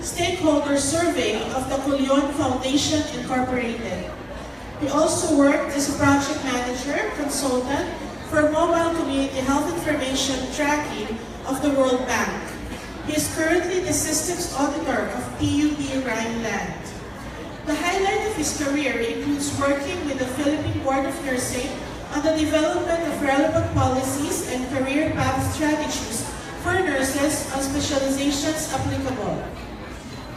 stakeholder survey of the Cullion Foundation Incorporated. He also worked as a project manager, consultant for mobile community health information tracking of the World Bank. He is currently the systems auditor of PUB Rhineland. The highlight of his career includes working with the Philippine Board of Nursing on the development of relevant policies and career path strategies for nurses on specializations applicable.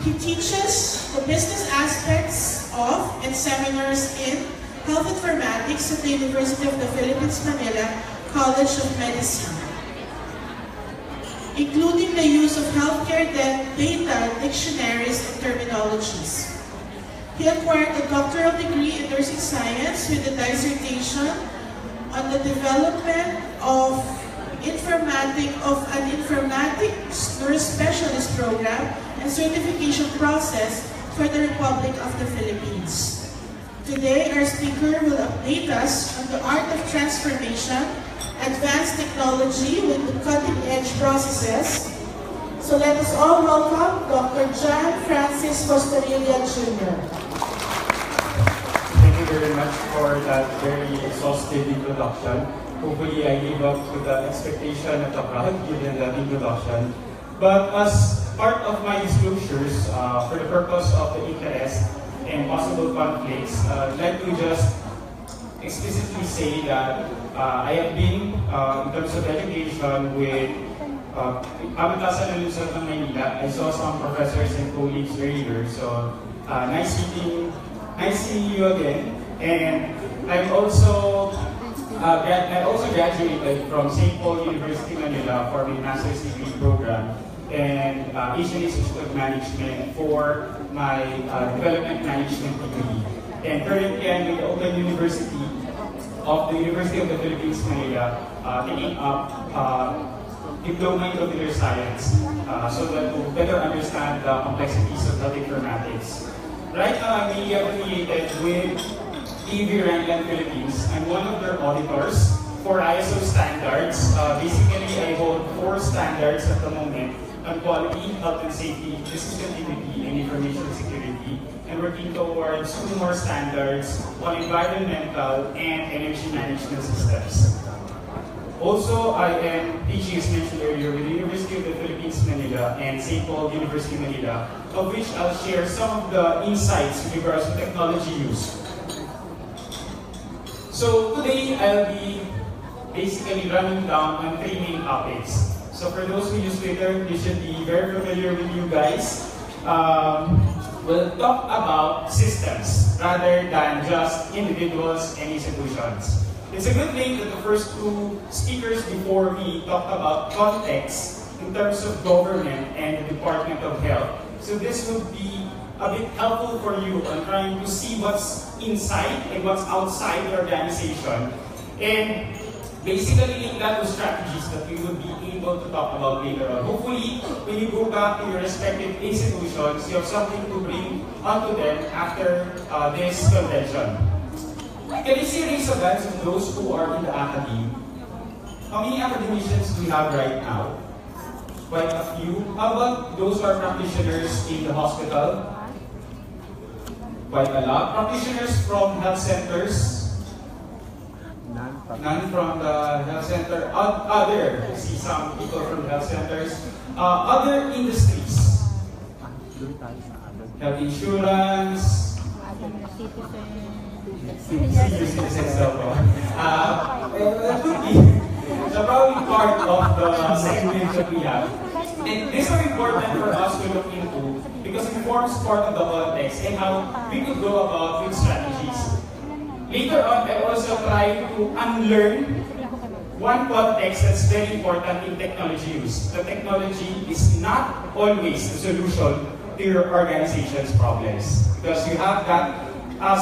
He teaches the business aspects of and seminars in health informatics at the University of the Philippines, Manila College of Medicine, including the use of healthcare data, dictionaries, and terminologies. He acquired a doctoral degree in nursing science with a dissertation on the development of an informatics nurse specialist program and certification process for the Republic of the Philippines. Today, our speaker will update us on the art of transformation, advanced technology with the cutting-edge processes. So let us all welcome Dr. John Francis Costarilla Jr. Thank you very much for that very exhaustive introduction. Hopefully, I live up to the expectation of the crowd given that introduction. But as part of my disclosures, for the purpose of the interest and possible conflicts, I'd like to just explicitly say that I have been, in terms of education, with Pamatasan ng Luzon ng Maynila. I saw some professors and colleagues earlier, so nice seeing you again. And I also graduated from St. Paul University, Manila for my master's degree program and Asian Institute of Management for my development management degree. And currently I'm with the Open University of the University of the Philippines, Manila, taking up Diploma in Computer Science so that to better understand the complexities of health informatics. Right now I'm mainly affiliated with PNA Zone Philippines. I'm one of their auditors for ISO standards. Basically, I hold 4 standards at the moment on quality, health and safety, business continuity, and information security, and working towards 2 more standards on environmental and energy management systems. Also, I am teaching, as mentioned earlier, with the University of the Philippines, Manila, and St. Paul University, Manila, of which I'll share some of the insights with regards to technology use. So today, I'll be basically running down on 3 main topics. So for those who use Twitter, you should be very familiar with you guys. We'll talk about systems rather than just individuals and institutions. It's a good thing that the first 2 speakers before me talked about context in terms of government and the Department of Health. So this would be a bit helpful for you on trying to see what's inside and what's outside the organization, and basically link that to strategies that we would be able to talk about later on. Hopefully, when you go back to your respective institutions, you have something to bring onto them after this convention. Can you see raise of hands of those who are in the academy? How many academicians do we have right now? Quite a few. How about those who are practitioners in the hospital? Quite a lot. Practitioners from health centers? None from the health center. Other, I see some people from health centers. Other industries? Health insurance? Senior citizens also. That could be probably part of the segment that we have. And this is important for us to look into because it forms part of the context and how we could go about with strategies. Later on, I also try to unlearn one context that's very important in technology use. The technology is not always the solution to your organization's problems. Because you have that,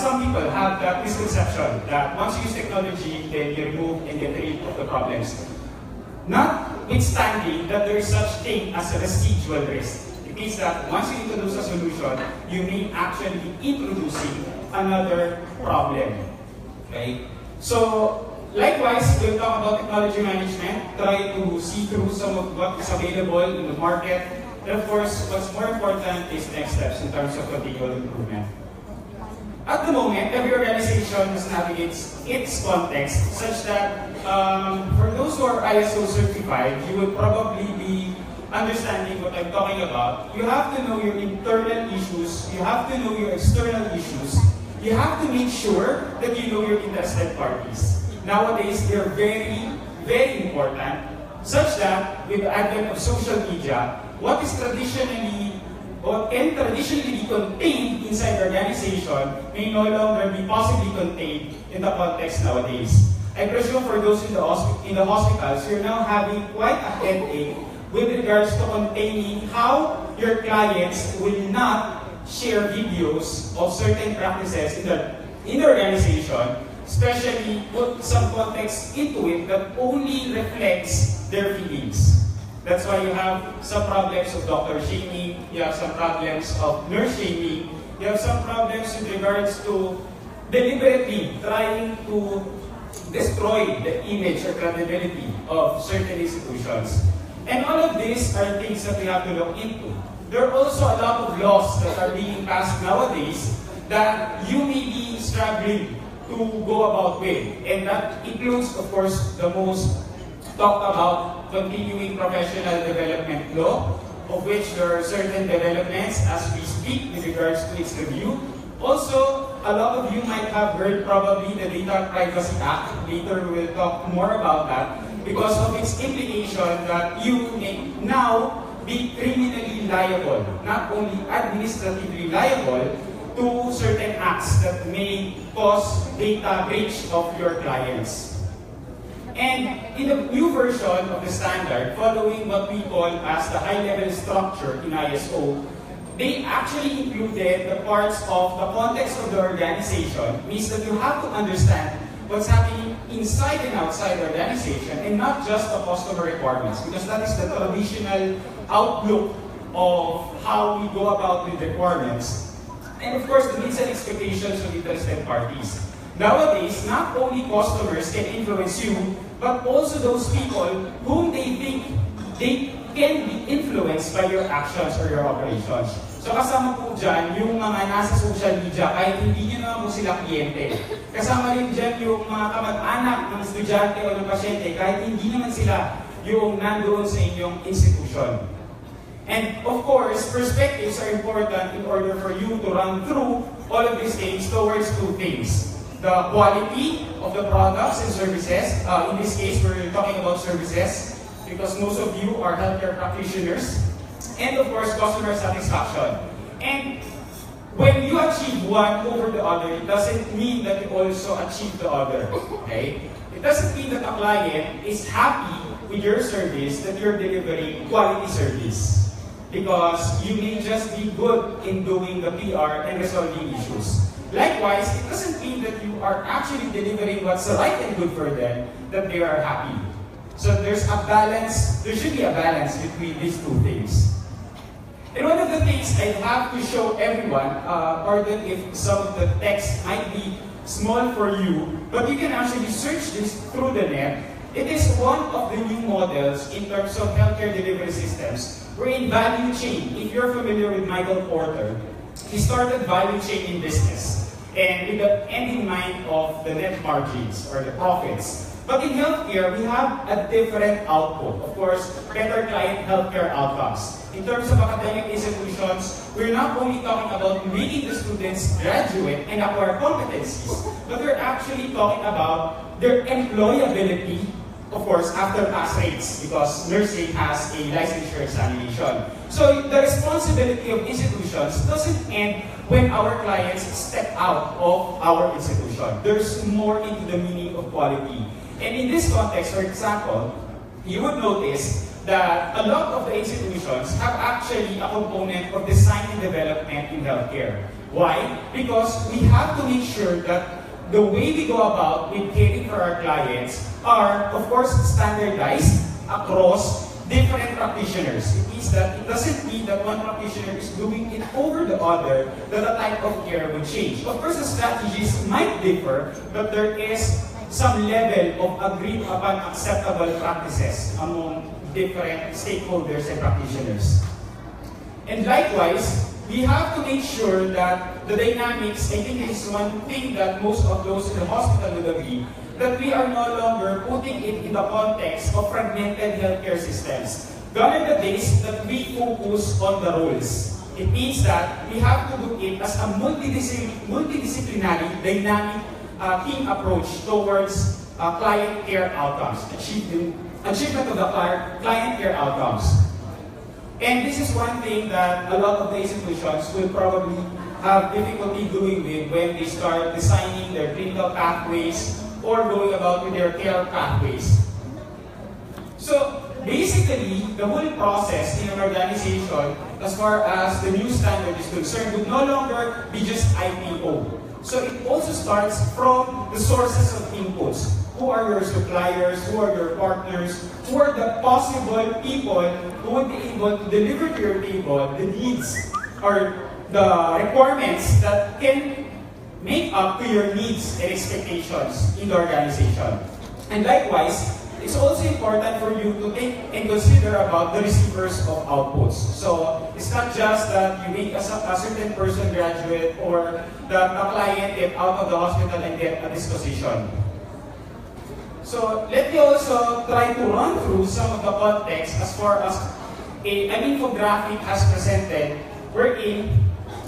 some people have that misconception that once you use technology, then you remove and get rid of the problems. Notwithstanding that there is such thing as a residual risk. It means that once you introduce a solution, you may actually be introducing another problem. Okay? So, likewise, we'll talk about technology management, try to see through some of what is available in the market, And of course, what's more important is next steps in terms of continual improvement. At the moment, every organization must navigate its context such that for those who are ISO certified, you would probably be understanding what I'm talking about. You have to know your internal issues, you have to know your external issues, you have to make sure that you know your interested parties. Nowadays, they're very, very important, such that with the advent of social media, what can traditionally be contained inside the organization may no longer be possibly contained in the context nowadays. I presume for those in the hospitals, you're now having quite a headache with regards to containing how your clients will not share videos of certain practices in the organization, especially put some context into it that only reflects their feelings. That's why you have some problems of doctor shaming, you have some problems of nurse shaming, you have some problems with regards to deliberately trying to destroy the image or credibility of certain institutions. And all of these are things that we have to look into. There are also a lot of laws that are being passed nowadays that you may be struggling to go about with. And that includes, of course, the most talked about continuing professional development law, of which there are certain developments as we speak with regards to its review. Also, a lot of you might have heard probably the Data Privacy Act. Later we will talk more about that because of its implication that you may now be criminally liable, not only administratively liable, to certain acts that may cause data breach of your clients. And in the new version of the standard, following what we call as the high-level structure in ISO, they actually included the parts of the context of the organization, means that you have to understand what's happening inside and outside the organization and not just the customer requirements, because that is the traditional outlook of how we go about with requirements. And of course, the needs and expectations of interested parties. Nowadays, not only customers can influence you, but also those people whom they think they can be influenced by your actions or your operations. So kasama po dyan yung mga nasa social media kahit hindi nyo naman po sila kliyente. Kasama rin dyan yung mga kamag-anak ng estudyante o ng pasyente kahit hindi naman sila yung nandoon sa inyong institution. And of course, perspectives are important in order for you to run through all of these things towards two things. The quality of the products and services. In this case, we're talking about services because most of you are healthcare practitioners. And of course, customer satisfaction. And when you achieve one over the other, it doesn't mean that you also achieve the other. Okay? It doesn't mean that a client is happy with your service, that you're delivering quality service. Because you may just be good in doing the PR and resolving issues. Likewise, it doesn't mean that you are actually delivering what's right and good for them, that they are happy. So there's a balance, there should be a balance between these two things. And one of the things I have to show everyone, pardon if some of the text might be small for you, but you can actually search this through the net. It is one of the new models in terms of healthcare delivery systems. We're in value chain. If you're familiar with Michael Porter, he started value chain in business. And with the end in mind of the net margins or the profits. But in healthcare, we have a different output. Of course, better client healthcare outcomes. In terms of academic institutions, we're not only talking about making the students graduate and acquire competencies, but we're actually talking about their employability, of course, after pass rates, because nursing has a licensure examination. So the responsibility of institutions doesn't end when our clients step out of our institution. There's more into the meaning of quality. And in this context, for example, you would notice that a lot of the institutions have actually a component of design and development in healthcare. Why? Because we have to make sure that the way we go about with caring for our clients are, of course, standardized across different practitioners. It means that it doesn't mean that one practitioner is doing it over the other, that the type of care would change. Of course, the strategies might differ, but there is some level of agreed upon acceptable practices among different stakeholders and practitioners. And likewise, we have to make sure that the dynamics, I think is one thing that most of those in the hospital would agree, that we are no longer putting it in the context of fragmented healthcare systems. Gone are the days that we focus on the roles. It means that we have to look it as a multidisciplinary, dynamic team approach towards client care outcomes, achievement of the client care outcomes. And this is one thing that a lot of the institutions will probably have difficulty doing with when they start designing their clinical pathways or going about with their care pathways. So basically, the whole process in an organization, as far as the new standard is concerned, would no longer be just IPO. So it also starts from the sources of inputs. Who are your suppliers? Who are your partners? Who are the possible people who would be able to deliver to your table the needs or the requirements that can make up to your needs and expectations in the organization? And likewise, it's also important for you to take and consider about the receivers of outputs. So it's not just that you make a certain person graduate or that a client get out of the hospital and get a disposition. So let me also try to run through some of the context as far as an infographic has presented, wherein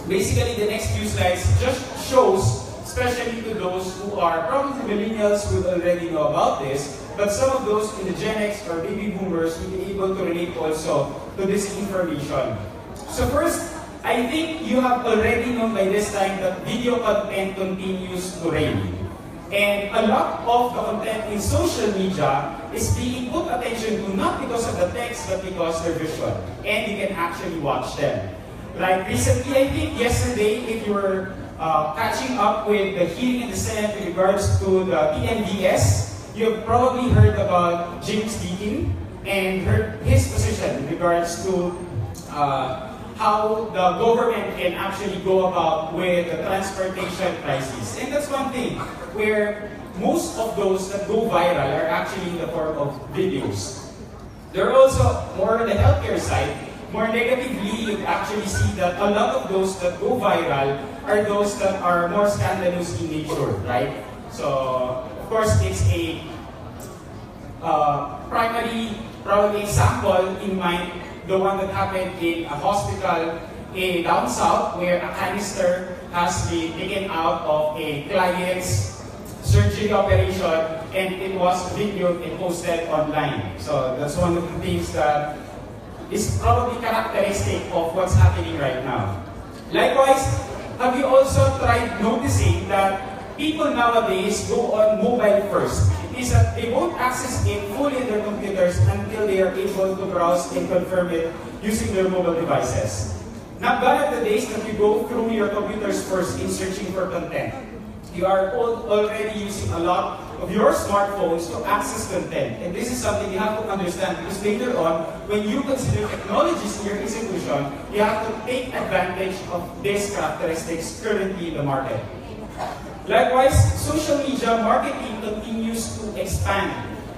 basically the next few slides just shows, especially to those who are probably millennials who already know about this, but some of those in the Gen X or baby boomers will be able to relate also to this information. So first, I think you have already known by this time that video content continues to reign. And a lot of the content in social media is being put attention to not because of the text, but because they're visual. And you can actually watch them. Like recently, I think yesterday, if you were catching up with the hearing in the Senate in regards to the PNDS, you've probably heard about James Deakin and his position in regards to how the government can actually go about with the transportation crisis. And that's one thing where most of those that go viral are actually in the form of videos. There are also, more on the healthcare side, more negatively, you actually see that a lot of those that go viral are those that are more scandalous in nature, right? So, of course, it's a primary, probably example in mind, the one that happened in a hospital in down south where a canister has been taken out of a client's surgery operation and it was videoed and posted online. So that's one of the things that is probably characteristic of what's happening right now. Likewise, have you also tried noticing that people nowadays go on mobile first? It is that they won't access it fully in their computers until they are able to browse and confirm it using their mobile devices. Not gone are the days that you go through your computers first in searching for content. You are already using a lot of your smartphones to access content. And this is something you have to understand because later on, when you consider technologies in your institution, you have to take advantage of these characteristics currently in the market. Likewise, social media marketing continues to expand.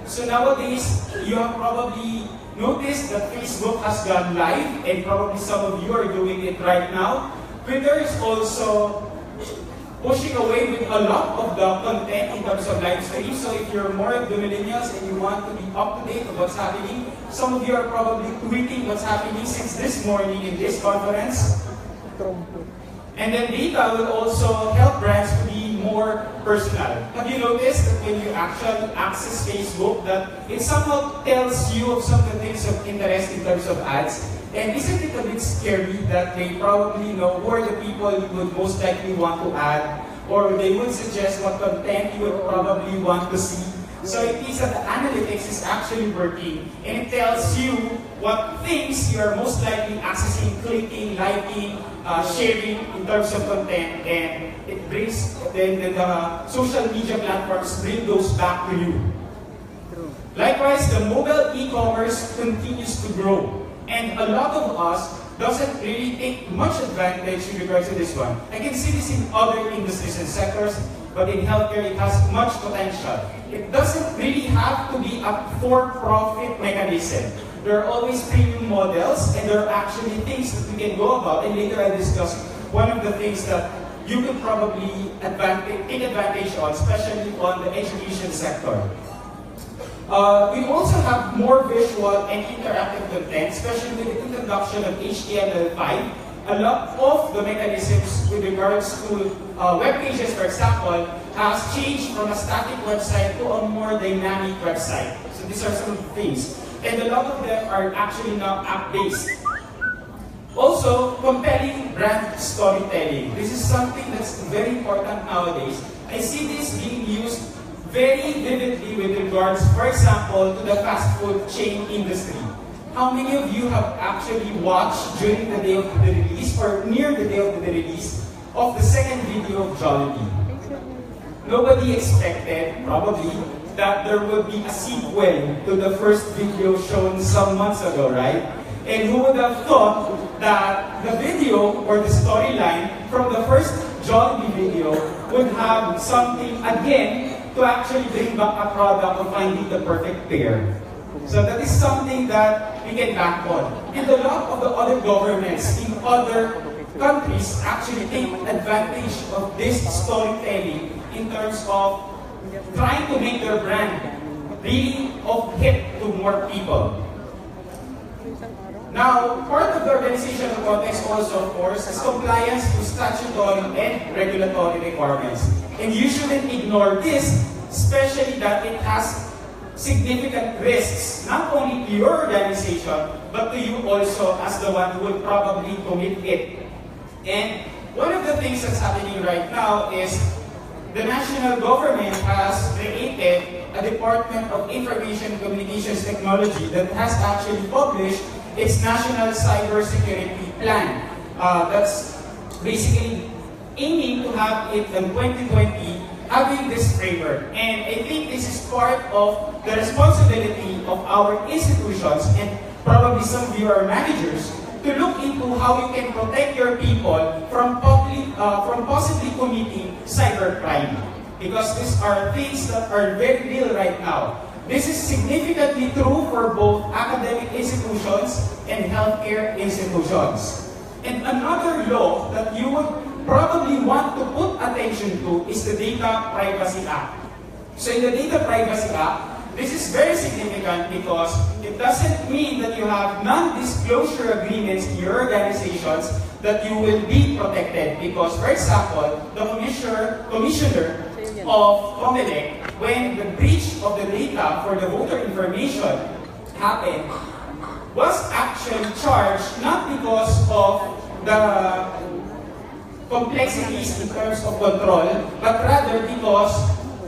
So nowadays, you have probably noticed that Facebook has gone live and probably some of you are doing it right now. Twitter is also pushing away with a lot of the content in terms of live streams. So if you're more of the millennials and you want to be up to date with what's happening, some of you are probably tweeting what's happening since this morning in this conference. And then data will also help brands to be more personal. Have you noticed that when you actually access Facebook, that it somehow tells you of some of the things of interest in terms of ads? And isn't it a bit scary that they probably know who are the people you would most likely want to add, or they would suggest what content you would probably want to see? So it is that the analytics is actually working, and it tells you what things you are most likely accessing, clicking, liking, sharing in terms of content, and it brings the social media platforms bring those back to you. Likewise, the mobile e-commerce continues to grow. And a lot of us doesn't really take much advantage in regards to this one. I can see this in other industries and sectors, but in healthcare it has much potential. It doesn't really have to be a for-profit mechanism. there are always premium models, and there are actually things that we can go about, and later I'll discuss one of the things that you could probably take advantage on, especially on the education sector. We also have more visual and interactive content, especially with the introduction of HTML5. A lot of the mechanisms with regards to web pages, for example, has changed from a static website to a more dynamic website. So these are some of the things. And a lot of them are actually now app-based. Also, compelling brand storytelling. This is something that's very important nowadays. I see this being used very vividly with regards, for example, to the fast food chain industry. How many of you have actually watched during the day of the release or near the day of the release of the second video of Jollibee? Nobody expected, probably, that there would be a sequel to the first video shown some months ago, right? And who would have thought that the video or the storyline from the first Jollibee video would have something again to actually bring back a product of finding the perfect pair. So that is something that we can bank on. And a lot of the other governments in other countries actually take advantage of this storytelling in terms of trying to make their brand really of hit to more people. Now, part of the organizational context also, of course, is compliance to statutory and regulatory requirements. And you shouldn't ignore this, especially that it has significant risks, not only to your organization, but to you also as the one who would probably commit it. And one of the things that's happening right now is the national government has created a Department of Information and Communications Technology that has actually published its National Cybersecurity Plan. That's basically aiming to have it in 2020 having this framework. And I think this is part of the responsibility of our institutions and probably some of your managers to look into how you can protect your people from possibly committing cybercrime. Because these are things that are very real right now. This is significantly true for both academic institutions and healthcare institutions. And another law that you would probably want to put attention to is the Data Privacy Act. So in the Data Privacy Act, this is very significant because it doesn't mean that you have non-disclosure agreements in your organizations that you will be protected. Because, for example, the commissioner of COMELEC, when the breach of the data for the voter information happened, was actually charged not because of the complexities in terms of control, but rather because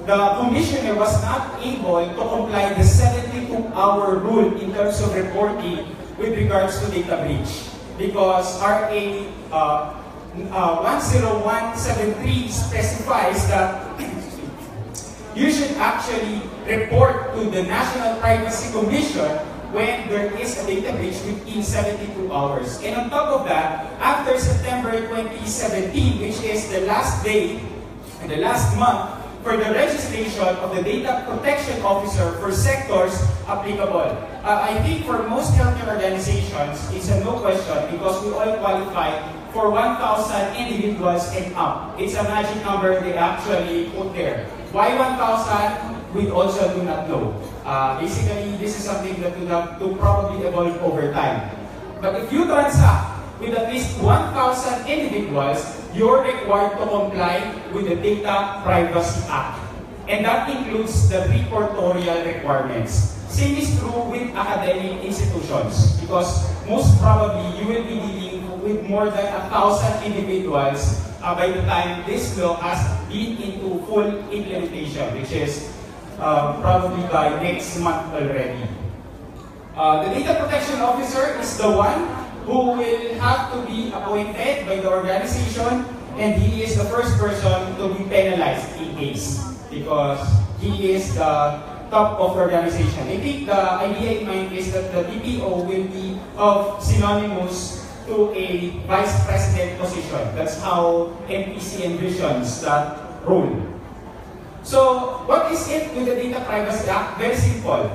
the commissioner was not able to comply the 72-hour rule in terms of reporting with regards to data breach. Because RA 10173 specifies that you should actually report to the National Privacy Commission when there is a data breach within 72 hours. And on top of that, after September 2017, which is the last day and the last month for the registration of the Data Protection Officer for sectors applicable. I think for most healthcare organizations, it's a no question because we all qualify for 1,000 individuals and up. It's a magic number they actually put there. Why 1,000? We also do not know. Basically, this is something that will have to probably evolve over time. But if you transact with at least 1,000 individuals, you're required to comply with the Data Privacy Act. And that includes the reportorial requirements. Same is true with academic institutions because most probably you will be dealing with more than 1,000 individuals by the time this law has been into full implementation, which is probably by next month already. The Data Protection Officer is the one who will have to be appointed by the organization, and he is the first person to be penalized in case because he is the top of the organization. I think the idea in mind is that the DPO will be synonymous to a vice president position. That's how MPC envisions that role. So, what is it with the Data Privacy Act? Very simple.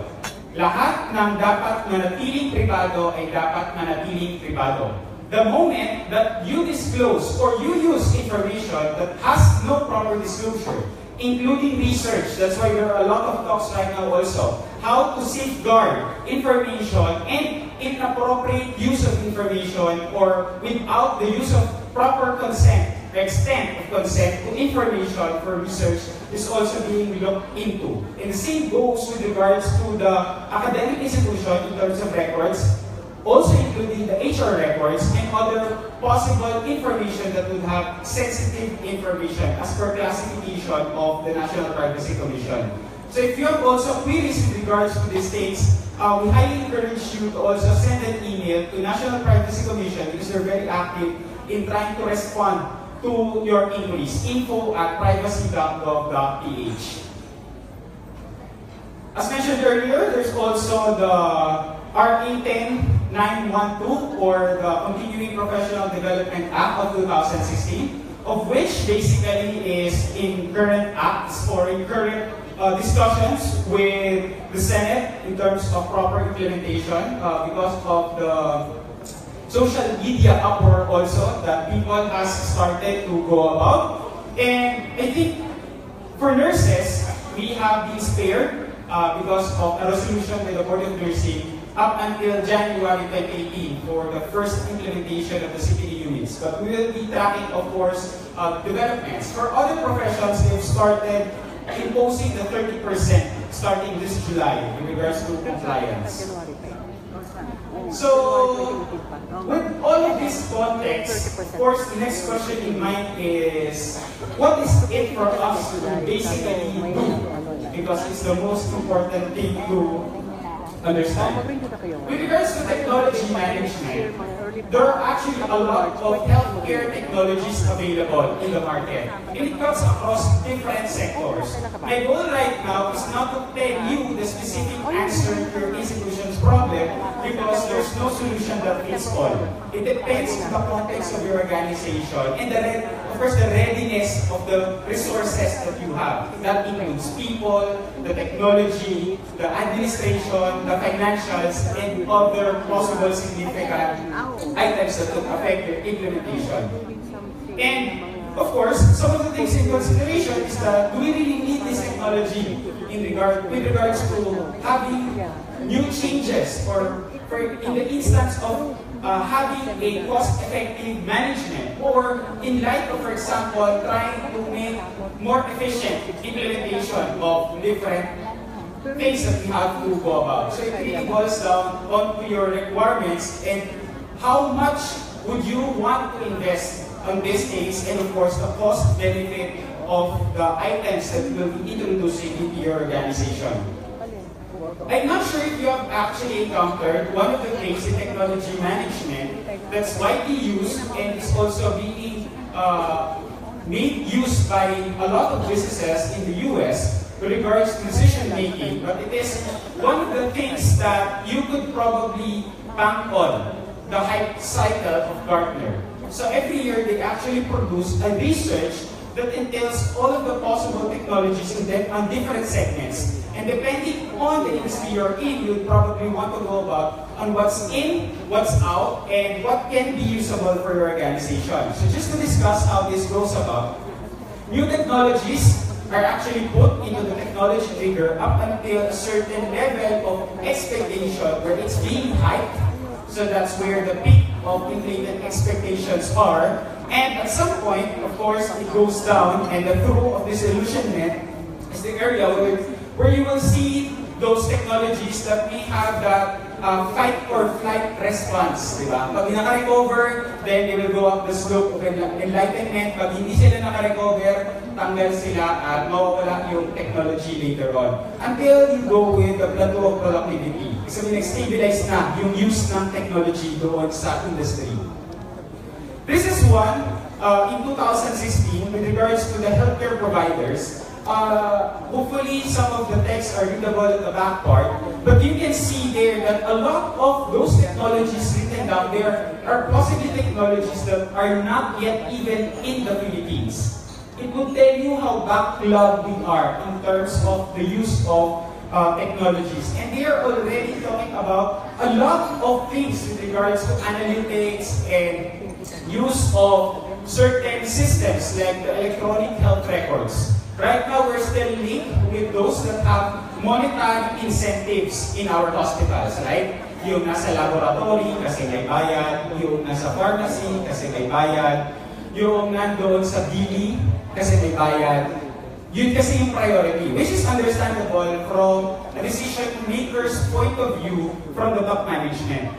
Lahat ng dapat manatiling pribado ay dapat manatiling pribado. The moment that you disclose or you use information that has no proper disclosure, including research, that's why there are a lot of talks right now also, how to safeguard information and inappropriate use of information or without the use of proper consent, the extent of consent to information for research is also being looked into. And the same goes with regards to the academic institution in terms of records, also including the HR records and other possible information that would have sensitive information as per classification of the National Privacy Commission. So if you have also queries with regards to these things, we highly encourage you to also send an email to National Privacy Commission because they're very active in trying to respond to your inquiries. info@privacy.gov.ph. As mentioned earlier, there's also the RA 10912 or the Continuing Professional Development Act of 2016, of which basically is in current acts or in current discussions with the Senate in terms of proper implementation because of the social media uproar also that people has started to go about. And I think for nurses, we have been spared because of a resolution by the Board of Nursing up until January 2018 for the first implementation of the CPD units. But we will be tracking, of course, developments. For other professions, they've started imposing the 30% starting this July in regards to compliance. So, with all of this context, of course, the next question in mind is, what is it for us to basically do? Because it's the most important thing to understand. With regards to technology management, there are actually a lot of healthcare technologies available in the market. And it cuts across different sectors. My goal right now is not to tell you the specific answer to your institution's problem because there's no solution that fits all. It depends on the context of your organization and of course the readiness of the resources that you have. That includes people, the technology, the administration, the financials, and other possible significant items that could affect your implementation. And of course, some of the things in consideration is that do we really need this technology with regards to having new changes or in the instance of having a cost-effective management or in light of, for example, trying to make more efficient implementation of different things that we have to go about. So it really boils down onto your requirements and how much would you want to invest on this case and of course the cost benefit of the items that you will be introducing into your organization. I'm not sure if you have actually encountered one of the things in technology management that's widely used and is also being made use by a lot of businesses in the US with regards to decision making, but it is one of the things that you could probably bank on, the hype cycle of Gartner. So every year they actually produce a research that entails all of the possible technologies on different segments. And depending on the industry you're in, you'd probably want to go about on what's in, what's out, and what can be usable for your organization. So just to discuss how this goes about, new technologies are actually put into the technology trigger up until a certain level of expectation where it's being hyped. So that's where the peak of inflated expectations are. And at some point, of course, it goes down, and the throw of disillusionment is the area where you will see those technologies that may have that fight or flight response, di ba? Pag naka-recover, then they will go up the slope of enlightenment. Pag hindi sila naka-recover, tanggal sila at mawawala yung technology later on. Until you go with the plateau of productivity. Kasi nag-stabilize na yung use ng technology doon sa industry. This is one in 2016 with regards to the healthcare providers. Hopefully some of the texts are readable at the back part, but you can see there that a lot of those technologies written down there are possibly technologies that are not yet even in the Philippines. It will tell you how backlogged we are in terms of the use of technologies. And they are already talking about a lot of things with regards to analytics and use of certain systems like the electronic health records. Right now, we're still linked with those that have monetary incentives in our hospitals, right? Yung nasa laboratory kasi may bayad, yung nasa pharmacy kasi may bayad, yung nandoon sa billing kasi may bayad. Yun kasi yung priority, which is understandable from a decision maker's point of view from the top management.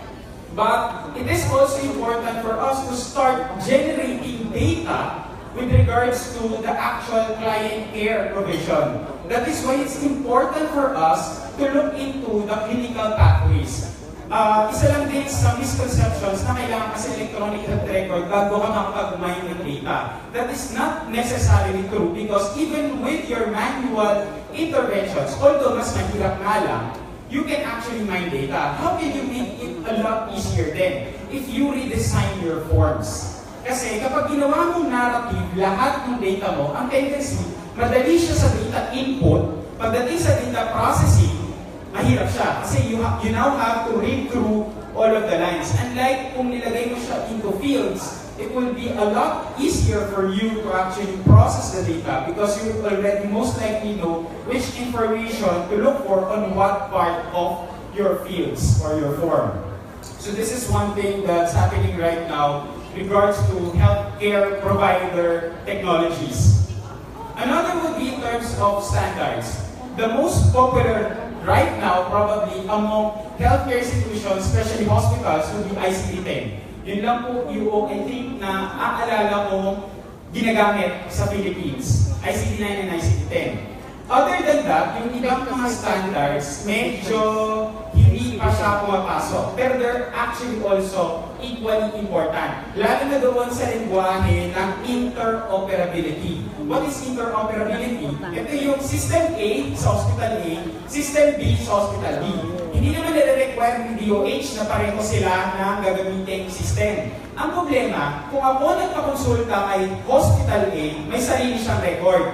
But it is also important for us to start generating data with regards to the actual client care provision. That is why it's important for us to look into the clinical pathways. Isa lang din sa misconceptions na kailangan kasi electronic health record bago ka makapag-mine ng data. That is not necessarily true because even with your manual interventions, although mas mahirap nga lang, you can actually mine data. How can you make it a lot easier then if you redesign your forms? Kasi kapag ginawa mong narrative, lahat ng data mo, ang tendency, madali siya sa data input, pagdating sa data processing, mahirap siya. Kasi you now have to read through all of the lines. Unlike kung nilagay mo siya into fields, it will be a lot easier for you to actually process the data because you will already most likely know which information to look for on what part of your fields or your form. So this is one thing that's happening right now in regards to healthcare provider technologies. Another would be in terms of standards. The most popular right now, probably among healthcare institutions, especially hospitals, would be ICD-10. Yun lang po yung, I think, na aalala ko ginagamit sa Philippines. ICD-9 and ICD-10. Other than that, yung ibang mga standards, medyo hindi pa siya pumapasok. Pero they're actually also equally important. Lalo na doon sa lingwahe ng interoperability. What is interoperability? Ito yung System A sa Hospital A, System B sa Hospital B. Hindi naman nire-require ng DOH na pareho sila ng gagamitin system. Ang problema, kung ako nagpakonsulta kay Hospital A, may sarili siyang record.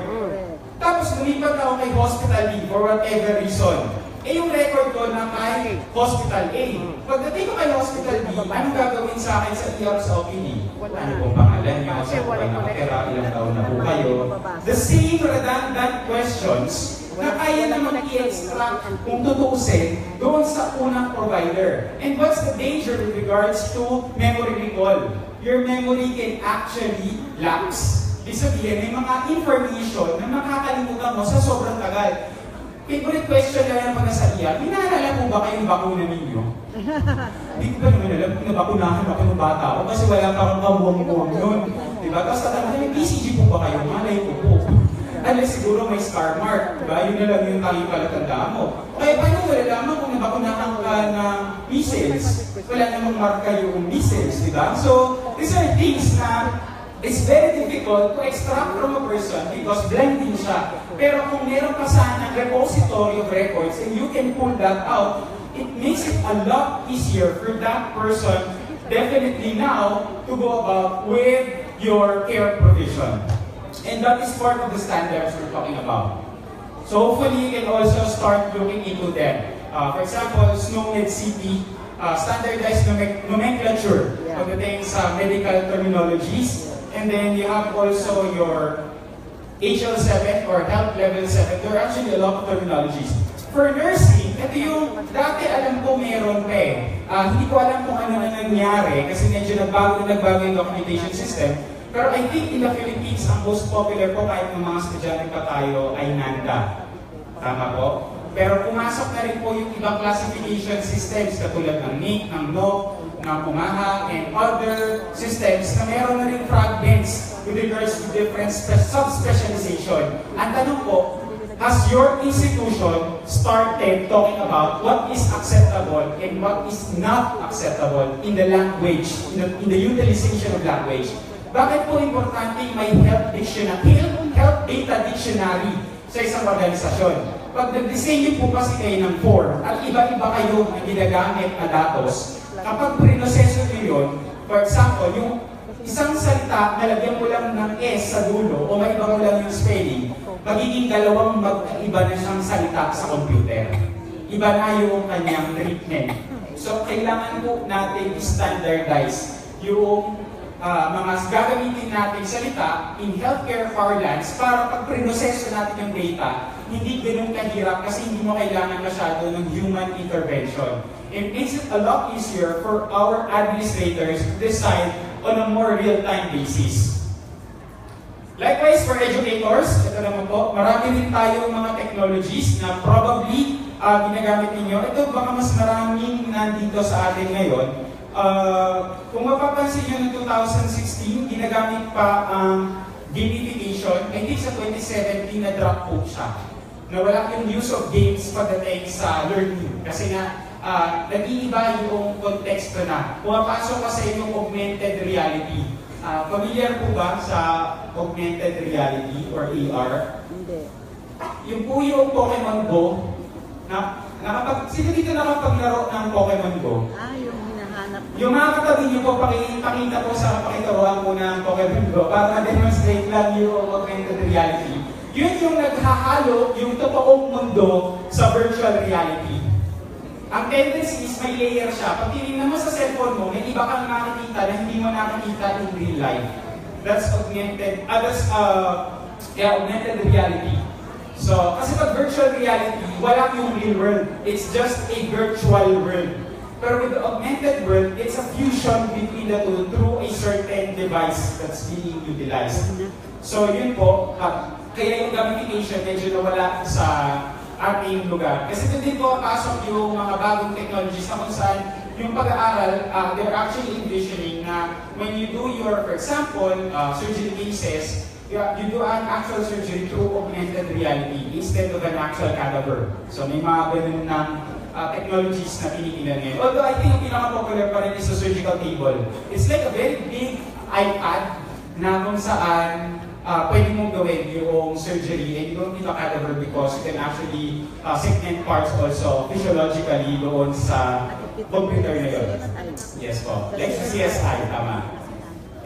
Tapos lumipat ako kay Hospital B for whatever reason. Eh yung record ko na kay Hospital A. Pagdating ko kay Hospital B, anong gagawin sa akin sa ER sa OPD? Ano pong pangalan niyo? Sa po kayo nakatira? Ilang taon na po kayo? The same redundant questions na kaya naman i-extract kung tutuusin doon sa unang provider. And what's the danger with regards to memory recall? Your memory can actually lapse. Ibig sabihin, may mga information na makakalimutan mo sa sobrang tagal. Favorite question na yan pag nasa iya, minaalala po ba kayong bakuna ninyo? Hindi ko pa naman alam kung nabakunahan ako ng bata ako kasi wala parang kabuang-buang yun. Diba? Tapos tatanong, may BCG po ba kayo? Malay ko po. Unless siguro may scar mark, diba? Yun na lang yung tanging palatandaan mo. Okay, paano wala lamang kung nabakunahan ka ng measles? Wala namang marka yung measles, diba? So, these are things na it's very difficult to extract from a person because blending siya. Pero kung meron ka sana repository of records and you can pull that out, it makes it a lot easier for that person definitely now to go about with your care provision. And that is part of the standards we're talking about. So hopefully you can also start looking into them. For example, SNOMED CP, standardized nomenclature pagdating sa medical terminologies. And then you have also your HL7 or Health Level 7. There are actually a lot of terminologies. For nursing, ito yung dati alam ko meron pa eh. Hindi ko alam kung ano na nangyari kasi medyo nagbago yung documentation system. Pero I think in the Philippines, ang most popular po kahit ng mga estudyante pa tayo ay NANDA. Tama po? Pero pumasok na rin po yung ibang classification systems katulad ng NIC, ng NOC, ng PUMAHA, and other systems na meron na rin fragments with regards to different subspecialization. Ang tanong po, has your institution started talking about what is acceptable and what is not acceptable in the language, in the utilization of language? Bakit po importante may health data dictionary sa isang organisasyon? Pag nag-design po kasi kayo ng form at iba-iba kayo ang ginagamit na datos, kapag prinoseso nyo yun, for example, yung isang salita, nalagyan mo lang ng S sa dulo o may iba mo lang yung spelling, magiging dalawang magkaiba na siyang salita sa computer. Iba na yung kanyang treatment. So, kailangan po natin standardize yung mga gagamitin natin salita in healthcare parlance para pag prinoseso natin yung data, hindi ganun kahirap kasi hindi mo kailangan masyado ng human intervention. It makes it a lot easier for our administrators to decide on a more real-time basis. Likewise, for educators, ito naman po, marami rin tayong mga technologies na probably ginagamit ninyo. Ito baka mas maraming nandito sa atin ngayon. Kung mapapansin nyo noong 2016, ginagamit pa ang gamification. I think sa 2017 na-drop po siya. Nawala yung use of games pagdating sa learning. Kasi nga, nag-iiba yung konteksto na. Pumapasok kasi yung augmented reality. Familiar po ba sa augmented reality or AR? Hindi. Yung po yung Pokemon Go, sino dito nakapaglaro ng Pokemon Go? Yung hinahanap. Yung mga katabi niyo po, pakita po sa pakituruan po ng Pokemon Go para ma-demonstrate lang yung augmented reality. Yun yung naghahalo yung totoong mundo sa virtual reality. Ang tendency is may layer siya. Pag tinignan mo sa cellphone mo, may iba kang nakikita na hindi mo nakikita in real life. That's augmented reality. So, kasi pag virtual reality, wala yung real world. It's just a virtual world. Pero with the augmented world, it's a fusion between the two through a certain device that's being utilized. So, yun po, kaya yung gamification medyo nawala sa ating lugar. Kasi doon din po pasok yung mga bagong technologies na kung saan yung pag-aaral, they're actually envisioning na when you do your, for example, surgery cases, you do an actual surgery through augmented reality instead of an actual cadaver. So may mga ganun ng technologies na tinitingnan ngayon. Although I think yung pinaka-popular pa rin is the surgical table. It's like a very big iPad na kung saan pwede mong gawin yung surgery and you don't need a cadaver because you can actually segment parts also physiologically doon sa computer na yun. Yes po. Like sa CSI, tama.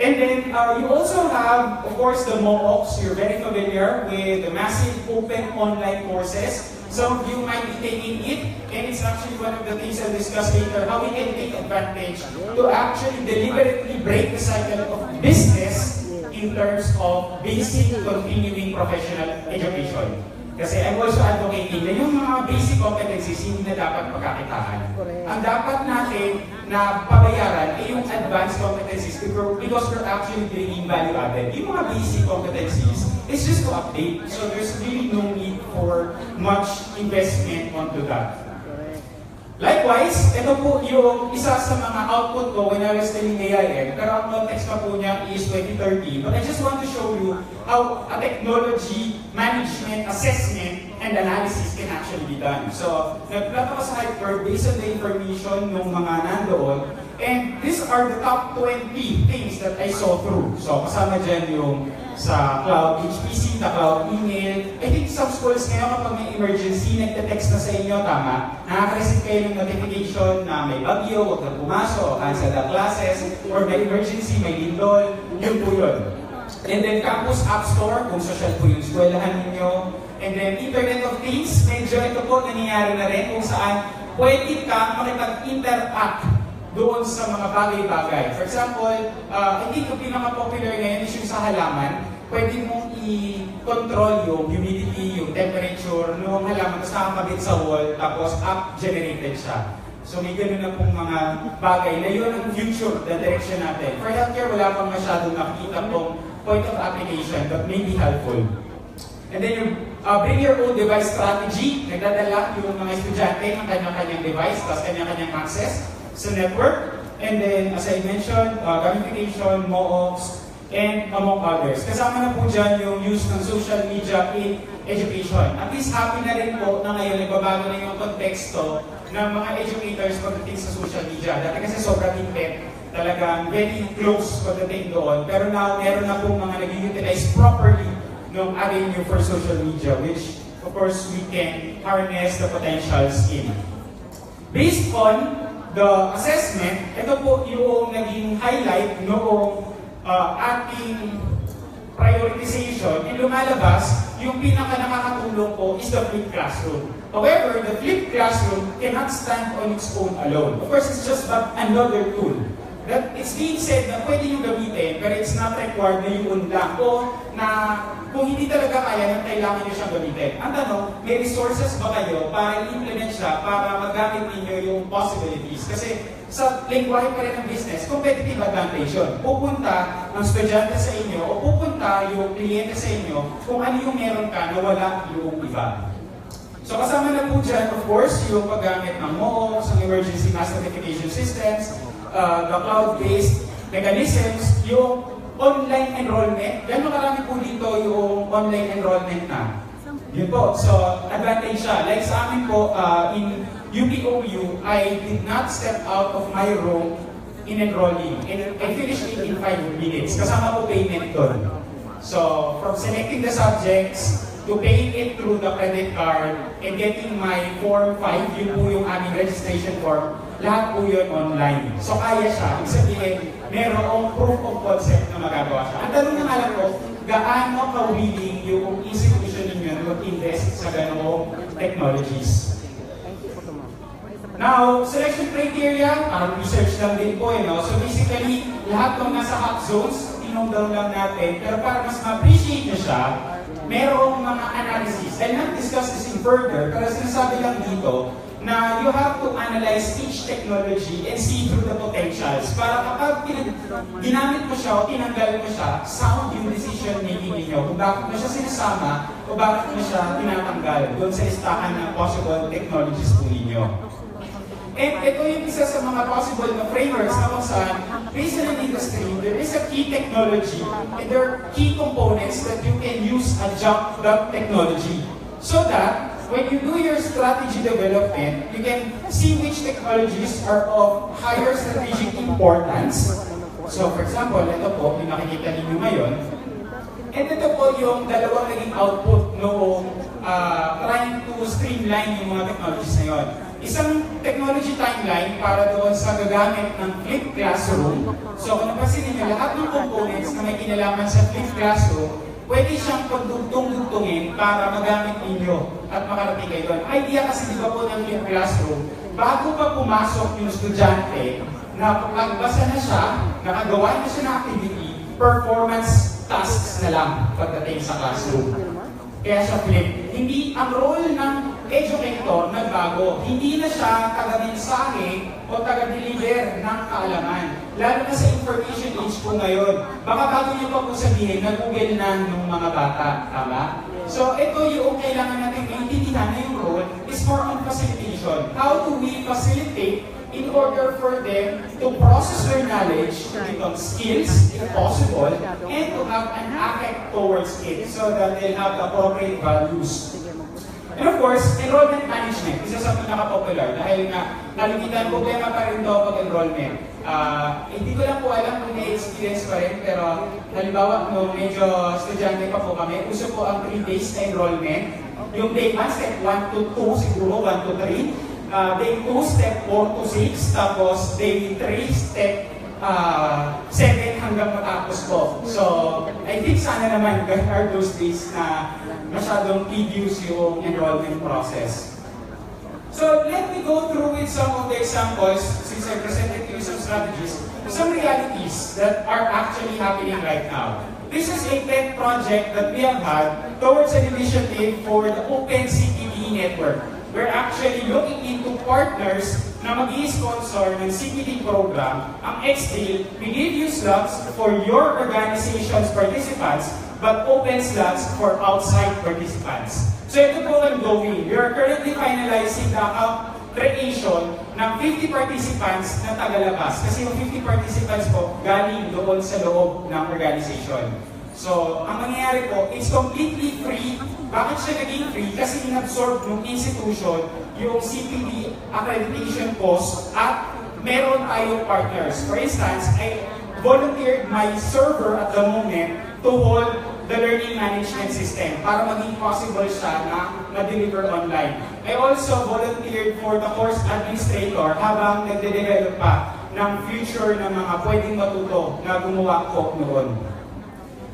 And then, you also have, of course, the MOOCs. You're very familiar with the massive open online courses. Some of you might be taking it, and it's actually one of the things I'll discuss later, how we can take advantage to actually deliberately break the cycle of business in terms of basic continuing professional education. Kasi I'm also advocating na yung mga basic competencies hindi na dapat pagkakitaan. Ang dapat natin na pabayaran ay yung advanced competencies because we're actually bringing value added. Yung mga basic competencies is just to update. So there's really no need for much investment onto that. Likewise, ito po yung isa sa mga output ko when I was studying AIM, pero ang context pa po niya is 2013. But I just want to show you how a technology management, assessment, and analysis can actually be done. So, nagplot ako sa hypercurve based on the information ng mga nandoon. And these are the top 20 things that I saw through. So, kasama dyan yung sa cloud HPC, na cloud email. I think some schools ngayon kapag may emergency, nagte-text na sa inyo, tama? Nakaka-receive kayo ng notification na may bagyo, huwag na pumasok, cancel the classes, or may emergency, may lindol, yun po yun. And then Campus App Store, kung social po yung eskwelahan ninyo. And then Internet of Things, medyo ito po nangyayari na rin kung saan pwede ka makipag-interact doon sa mga bagay-bagay. For example, I think yung pinaka-popular ngayon is yung sa halaman. Pwede mong i-control yung humidity, yung temperature ng halaman, tapos nakakabit sa wall, tapos app-generated siya. So may ganun na pong mga bagay na yun ang future, the direction natin. For healthcare, wala pang masyadong nakikita pong point of application that may be helpful. And then yung bring your own device strategy, nagdadala yung mga estudyante ng kanyang-kanyang device, tapos kanyang-kanyang access sa network. And then, as I mentioned, gamification, MOOCs, and among others. Kasama na po dyan yung use ng social media in education. At least happy na rin po na ngayon nagbabago na yung konteksto ng mga educators pagdating sa social media. Dati kasi sobrang intent, talagang very close pagdating doon. Pero now, meron na pong mga nag-utilize properly ng avenue for social media, which, of course, we can harness the potentials in. Based on the assessment, ito po yung naging highlight noong ating prioritization, and lumalabas, yung pinaka nakakatulong po is the flipped classroom. However, the flipped classroom cannot stand on its own alone. Of course, it's just another tool. That it's being said na pwede yung gamitin, pero it's not required na yun lang. O na kung hindi talaga kaya, na kailangan nyo siyang gamitin. Ang tanong, may resources ba kayo para i-implement siya, para magamit ninyo yung possibilities? Kasi sa lingwahe pa rin ng business, competitive advantage yun. Pupunta ang estudyante sa inyo, o pupunta yung kliyente sa inyo, kung ano yung meron ka na wala yung iba. So kasama na po dyan, of course, yung paggamit ng MOOCs, ng emergency mass notification systems, the cloud-based mechanisms, yung online enrollment. Gano'ng karami po dito yung online enrollment na. Yun po. So, advantage siya. Like sa amin po, in UPOU, I did not step out of my room in enrolling. And I finished it in 5 minutes. Kasama po payment doon. So, from selecting the subjects, to paying it through the credit card, and getting my Form 5, yun po yung aming registration form, lahat po yun online. So kaya siya, ibig sabihin, merong proof of concept na magagawa siya. Ang tanong na nga lang po, gaano ka-willing yung institution ninyo na mag-invest sa ganoong technologies? Now, selection criteria, research lang din po no? So basically, lahat ng nasa hot zones, tinong down lang natin, pero para mas ma-appreciate nyo siya, merong mga analysis. I'll not discuss this in further, pero sinasabi lang dito na you have to analyze each technology and see through the potentials para kapag ginamit mo siya o tinanggal mo siya, sound yung decision making ninyo kung bakit mo siya sinasama o bakit mo siya tinatanggal doon sa listahan ng possible technologies po ninyo. And ito yung isa sa mga possible na frameworks na kung saan, based on an industry, there is a key technology and there are key components that you can use adjunct that technology. So that, when you do your strategy development, you can see which technologies are of higher strategic importance. So for example, ito po, yung nakikita ninyo ngayon, and ito po yung dalawang naging output noong trying to streamline yung mga technologies na yun. Isang technology timeline para doon sa gagamit ng flipped classroom. So kung napansin niyo, lahat ng components na may kinalaman sa flipped classroom, pwede siyang pagdugtong-dugtungin para magamit ninyo at makarating kayo doon. Idea kasi di ba po ng flipped classroom, bago pa pumasok yung estudyante, nagbasa na siya, nakagawa na siya ng activity, performance tasks na lang pagdating sa classroom. Kaya siya flip. Hindi ang role ng educator nagbago. Hindi na siya taga-mensahe o taga-deliver ng kaalaman. Lalo na sa information age po ngayon. Baka bago niyo pa po sabihin, nag-google na ng mga bata. Tama? So, ito yung kailangan natin maintindihan na yung role is more on facilitation. How do we facilitate in order for them to process their knowledge, to become skills, if possible, and to have an affect towards it so that they have the appropriate values. And of course, enrollment management, isa sa pinaka-popular dahil nga nalikitan problema pa rin ito pag-enrollment. Hindi ko lang po alam kung may experience pa rin, pero halimbawa nung medyo estudyante pa po kami, uso po ang 3 days na enrollment. Yung day 1, step 1 to 2, siguro 1 to 3. Day 2, step 4 to 6, tapos day 3, step 7 hanggang matapos po. So, I think sana naman are those days na masyadong tedious yung enrollment process. So, let me go through with some of the examples, since I presented to you some strategies, some realities that are actually happening right now. This is a pet project that we have had towards an initiative for the Open CPD network. We're actually looking into partners na mag-i-sponsor ng CPD program. Ang X-Deal, we give you slots for your organization's participants, but open slots for outside participants. So ito po ang going. We are currently finalizing the account creation ng 50 participants na tagalabas. Kasi yung 50 participants po galing doon sa loob ng organization. So, ang mangyayari po, it's completely free. Bakit siya naging free? Kasi inabsorb ng institution yung CPD accreditation cost at meron tayong partners. For instance, I volunteered my server at the moment to hold the learning management system para maging possible siya na ma-deliver online. I also volunteered for the course administrator habang nagde-develop pa ng future ng mga pwedeng matuto na gumawa ko noon.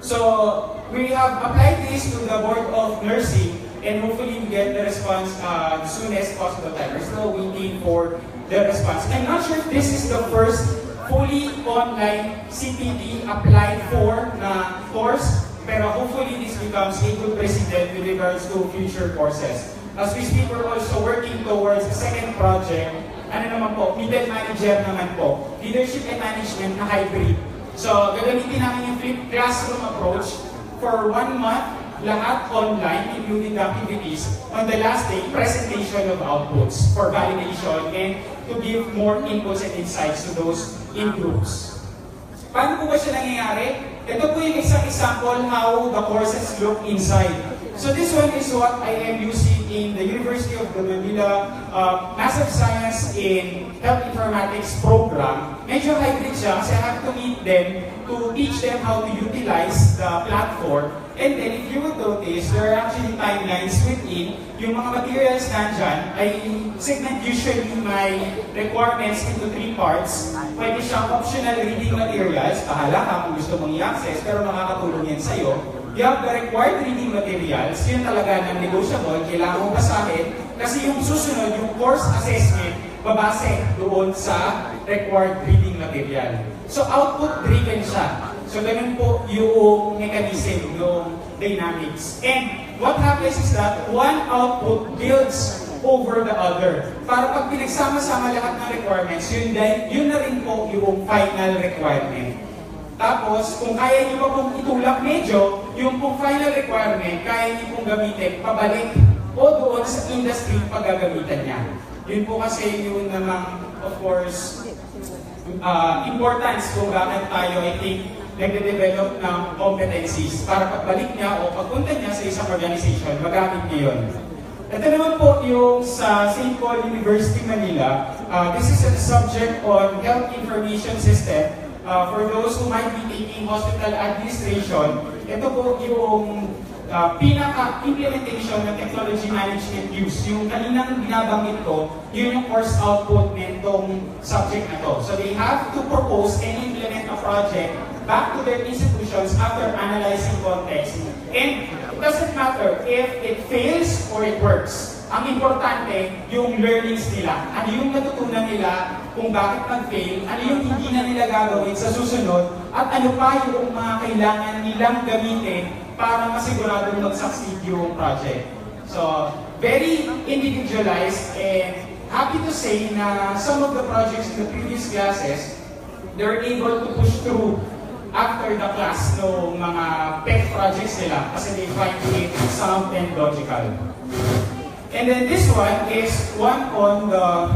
So we have applied this to the Board of Nursing, and hopefully we get the response soonest possible time. We're still waiting for the response. I'm not sure if this is the first fully online CPD applied for na course, pero hopefully this becomes a good precedent with regards to future courses. As we speak, we're also working towards a second project. Ano naman po, middle manager naman po, leadership and management na hybrid. So, gagamitin namin yung flipped classroom approach for 1 month, lahat online, including the activities. On the last day, presentation of outputs for validation and to give more inputs and insights to those in groups. Paano po ba siya nangyayari? Ito po yung isang example how the courses look inside. So this one is what I am using in the University of the Manila Master of Science in Health Informatics program. Medyo hybrid siya kasi I have to meet them to teach them how to utilize the platform. And then if you would notice, there are actually timelines within. Yung mga materials nandyan, I segment usually my requirements into 3 parts. Pwede siyang optional reading materials, bahala ka kung gusto mong i-access, pero makakatulong yan sa'yo. You have the required reading materials, yun talaga ng negotiable, kailangan mo basahin, kasi yung susunod, yung course assessment, babase doon sa required reading material. So output-driven siya. So ganun po yung mechanism, yung dynamics. And what happens is that one output builds over the other. Para pag pinagsama-sama lahat ng requirements, yun na rin po yung final requirement. Tapos, kung kaya nyo pa pong itulak medyo, yung pong final requirement, kaya nyo pong gamitin pabalik o doon sa industry paggagamitan niya. Yun po kasi yun namang, of course, importance kung bakit tayo, I think, nagde-develop ng competencies para pagbalik niya o pagpunta niya sa isang organization, magamit niya yun. Ito naman po yung sa St. Paul University, Manila. This is a subject on health information system. For those who might be taking hospital administration, ito po yung pinaka-implementation ng technology management use. Yung kaninang binabanggit ko, yun yung course output nitong subject na to. So they have to propose and implement a project back to their institutions after analyzing context. And it doesn't matter if it fails or it works. Ang importante, yung learnings nila. Ano yung natutunan nila kung bakit nag-fail, ano yung hindi na nila gagawin sa susunod, at ano pa yung mga kailangan nilang gamitin para masiguradong mag-succeed yung project. So, very individualized, and happy to say na some of the projects in the previous classes, they're able to push through after the class ng mga pet projects nila kasi they find it sound and logical. And then this one is one on the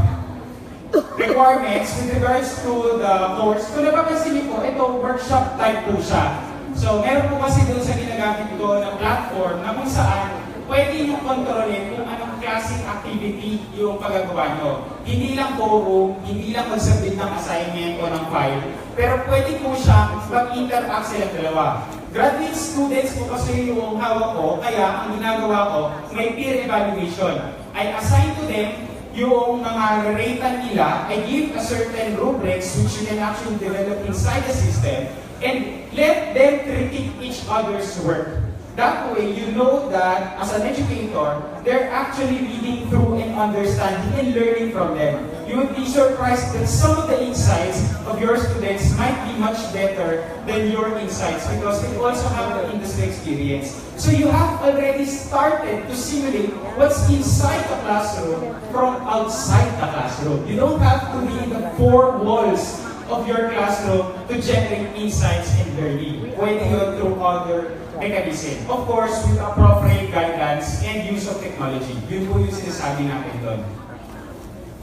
requirements with regards to the course. Kung napapansin niyo po, ito workshop type po siya. So meron po kasi doon sa ginagamit ko na platform na kung saan pwede nyo kontrolin kung anong klaseng activity yung pagagawa nyo. Hindi lang forum, hindi lang mag-submit ng assignment o ng file, pero pwede po siya mag-interact silang dalawa. Graduate students po kasi yung hawak ko, kaya ang ginagawa ko, may peer evaluation. I assign to them yung mga ratean nila, I give a certain rubrics which you can actually develop inside the system, and let them critique each other's work. That way, you know that as an educator, they're actually reading through and understanding and learning from them. You would be surprised that some of the insights of your students might be much better than your insights because they also have the industry experience. So you have already started to simulate what's inside the classroom from outside the classroom. You don't have to be in the 4 walls of your classroom to generate insights and learning. Pwede yun through other mechanism. Of course, with appropriate guidance and use of technology. Yun po yung sinasabi natin doon.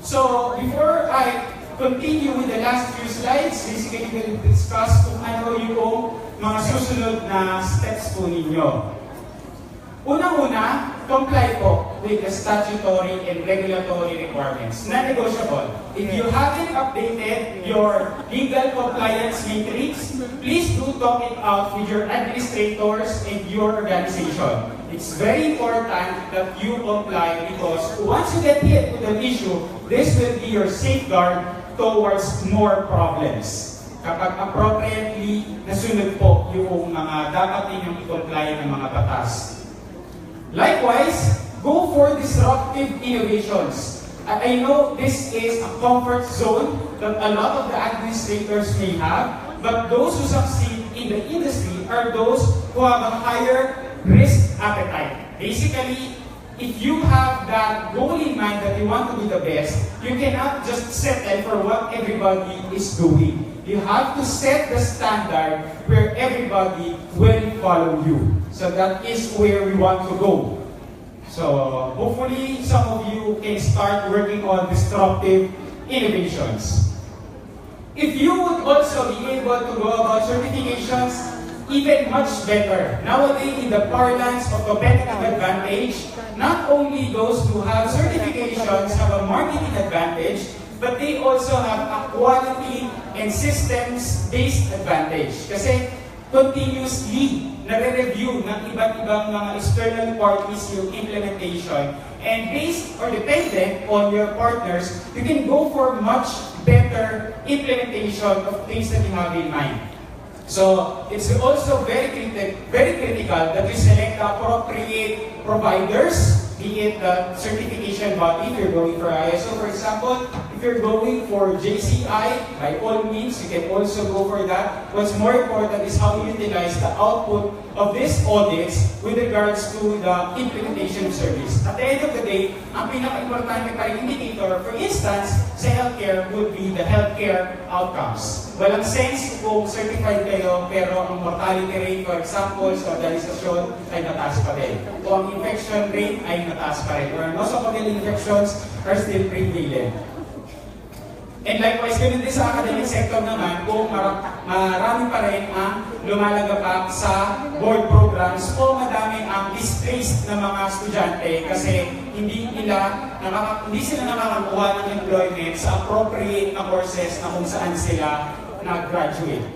So, before I continue with the last few slides, basically we'll discuss kung ano yung mga susunod na steps po ninyo. Unang-una, comply po with the statutory and regulatory requirements. Non-negotiable. If you haven't updated your legal compliance matrix, please do talk it out with your administrators and your organization. It's very important that you comply because once you get hit with an issue, this will be your safeguard towards more problems. kapag appropriately nasunod po yung mga dapat ninyong i-comply ng mga batas. Likewise, go for disruptive innovations. I know this is a comfort zone that a lot of the administrators may have, but those who succeed in the industry are those who have a higher risk appetite. Basically, if you have that goal in mind that you want to be the best, you cannot just settle for what everybody is doing. You have to set the standard where everybody will follow you. So that is where we want to go. So hopefully some of you can start working on disruptive innovations. If you would also be able to go about certifications, even much better. Nowadays, in the parlance of competitive advantage, not only those who have certifications have a marketing advantage, but they also have a quality and systems-based advantage. Kasi continuously nare-review ng iba't ibang mga external parties yung implementation. And based or dependent on your partners, you can go for much better implementation of things that you have in mind. So it's also very critical that you select the appropriate providers, be it the certification body if you're going for ISO, for example. If you're going for JCI, by all means, you can also go for that. What's more important is how you utilize the output of these audits with regards to the implementation of service. At the end of the day, ang pinaka-importante pa rin indicator, for instance, sa healthcare would be the healthcare outcomes. Walang sense kung certified kayo, pero ang mortality rate, for example, sa organisasyon ay nataas pa rin. O ang infection rate ay nataas pa rin. Or most of the infections are still prevalent. And likewise, ganun din sa academic sector naman, kung marami pa rin ang lumalagapak sa board programs o madami ang displaced na mga estudyante kasi hindi sila nakakakuha ng employment sa appropriate na courses na kung saan sila nag-graduate.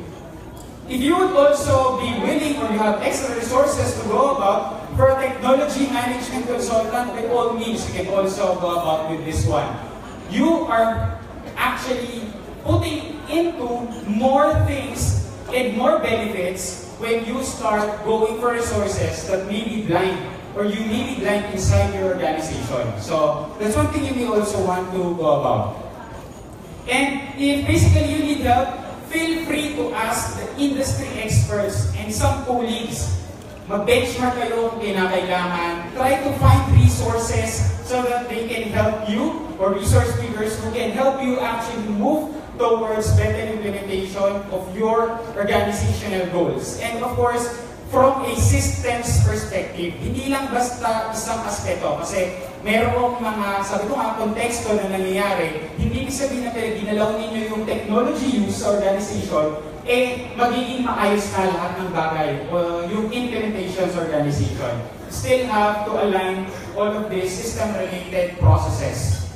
If you would also be willing or you have extra resources to go about for a technology management consultant, by all means, you can also go about with this one. You are actually putting into more things and more benefits when you start going for resources that may be blind or you may be blind inside your organization. So that's one thing you may also want to go about. And if basically you need help, feel free to ask the industry experts and some colleagues. Mag-benchmark kayo kung kinakailangan. Try to find resources so that they can help you, or resource figures who can help you actually move towards better implementation of your organizational goals. And of course, from a systems perspective, hindi lang basta isang aspeto. Kasi merong mga, sabi ko nga, konteksto na nangyayari, hindi sabihin na ginalaw ninyo yung technology use sa organization, magiging maayos na lahat ng bagay, yung implementations organization. Still have to align all of these system-related processes.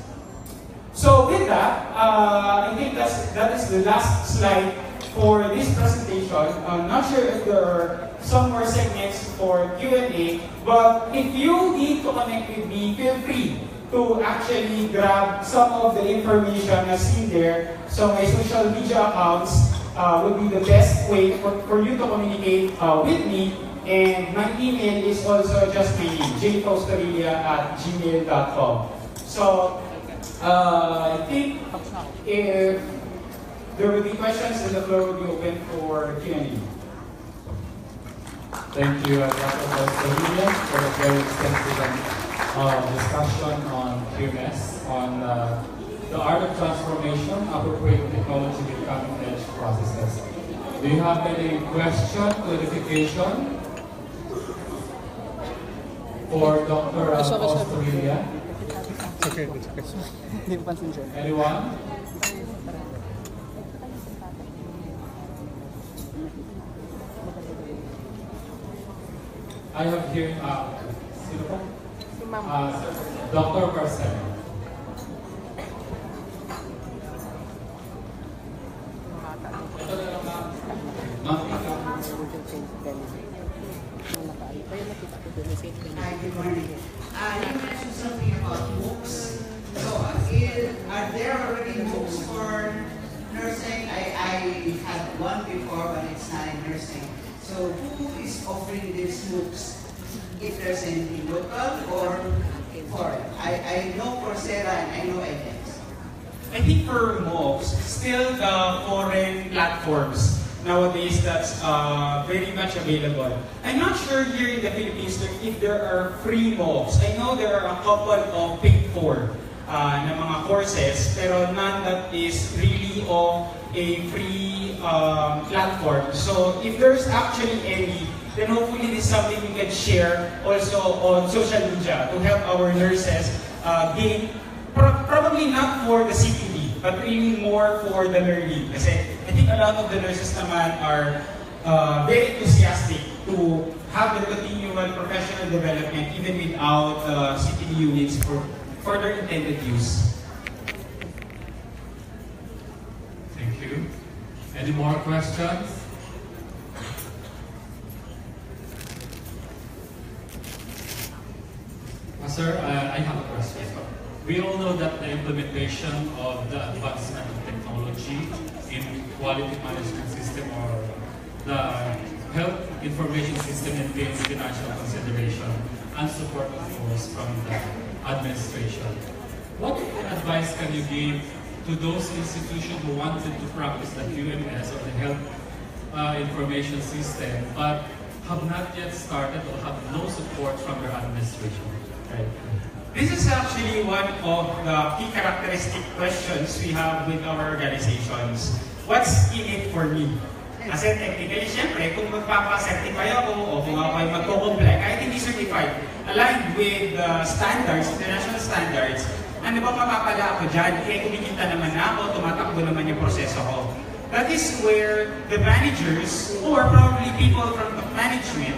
So with that, I think that is the last slide for this presentation. I'm not sure if there are some more segments for Q&A, but if you need to connect with me, feel free to actually grab some of the information as seen there. So my social media accounts would be the best way for you to communicate with me. And my email is also just my name, jfaustoria@gmail.com. So I think if there will be questions, then the floor will be open for Q&A. Thank you, Dr. Faustoria, for a very extensive discussion on QMS, on the art of transformation, appropriate technology with cutting-edge processes. Do you have any question, clarification for Dr. Faustoria? Okay. Anyone? I have here, sino po? Dr. Marcel. Ito na lang ma'am. Hi, good morning. You mentioned something about MOOCs. So, are there already MOOCs for nursing, I had one before, but it's not in nursing. So who is offering these MOOCs? If there's anything local or foreign. I know Coursera and I know edX. I think for MOOCs, still the foreign platforms nowadays that's very much available. I'm not sure here in the Philippines if there are free MOOCs. I know there are a couple of paid for na mga courses, pero none that is really of a free platform. So if there's actually any, then hopefully this is something we can share also on social media to help our nurses gain, probably not for the CPD, but really more for the learning. Kasi I think a lot of the nurses naman are very enthusiastic to have the continual professional development even without CPD units for their intended use. Thank you. Any more questions? Sir, I have a question. We all know that the implementation of the advancement of technology in quality management system or the health information system entails financial consideration and support, of course, from the administration. What advice can you give to those institutions who wanted to practice the QMS or the health information system but have not yet started or have no support from their administration? Right. This is actually one of the key characteristic questions we have with our organizations. What's in it for me? Kasi technically, siyempre, kung magpapa-certify ako o kung ako ay magko-comply, kahit hindi certified, aligned with standards, international standards, ano bang mapapala ako dyan? Eh, kumikita naman na ako, tumatakbo naman yung proseso ko. That is where the managers, or probably people from the management,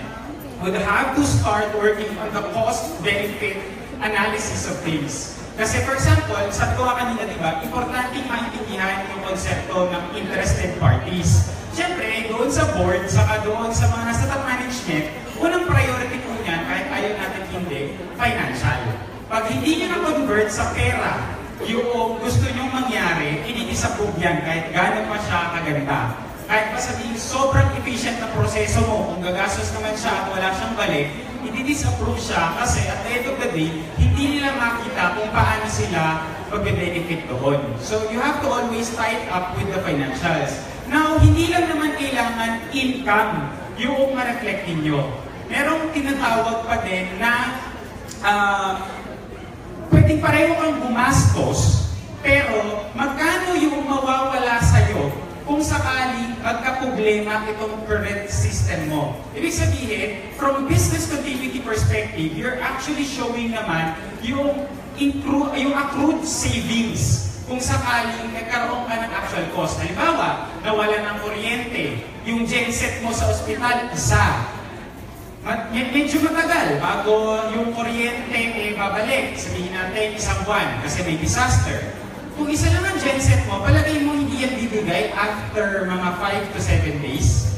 would have to start working on the cost-benefit analysis of things. Kasi for example, sabi ko kanina, di ba, importante maintindihan yung konsepto ng interested parties. Siyempre, doon sa board, saka doon sa mga nasa top management, unang priority po niyan, kahit ayaw natin hindi, financial. Pag hindi nyo na-convert sa pera, yung gusto nyo mangyari, i-disapprove yan kahit gano'n pa siya kaganda. Kahit pa sabihin, sobrang efficient na proseso mo, kung gagastos naman siya at wala siyang balik, i-disapprove siya kasi at the end of the day, hindi nila makita kung paano sila magbe-benefit doon. So you have to always tie it up with the financials. Now, hindi lang naman kailangan income yung ma-reflect ninyo. Merong tinatawag pa din na pwedeng pareho kang gumastos, pero magkano yung mawawala sa'yo kung sakaling magka-problema itong current system mo. Ibig sabihin, from business continuity perspective, you're actually showing naman yung accrued savings kung sakaling nagkaroon ka ng actual cost. Halimbawa, nawala ng kuryente, yung genset mo sa ospital, isa. Medyo matagal bago yung kuryente babalik. Sabihin natin isang buwan kasi may disaster. Kung isa lang ang genset mo, palagay mo hindi yan bibigay after mga 5 to 7 days.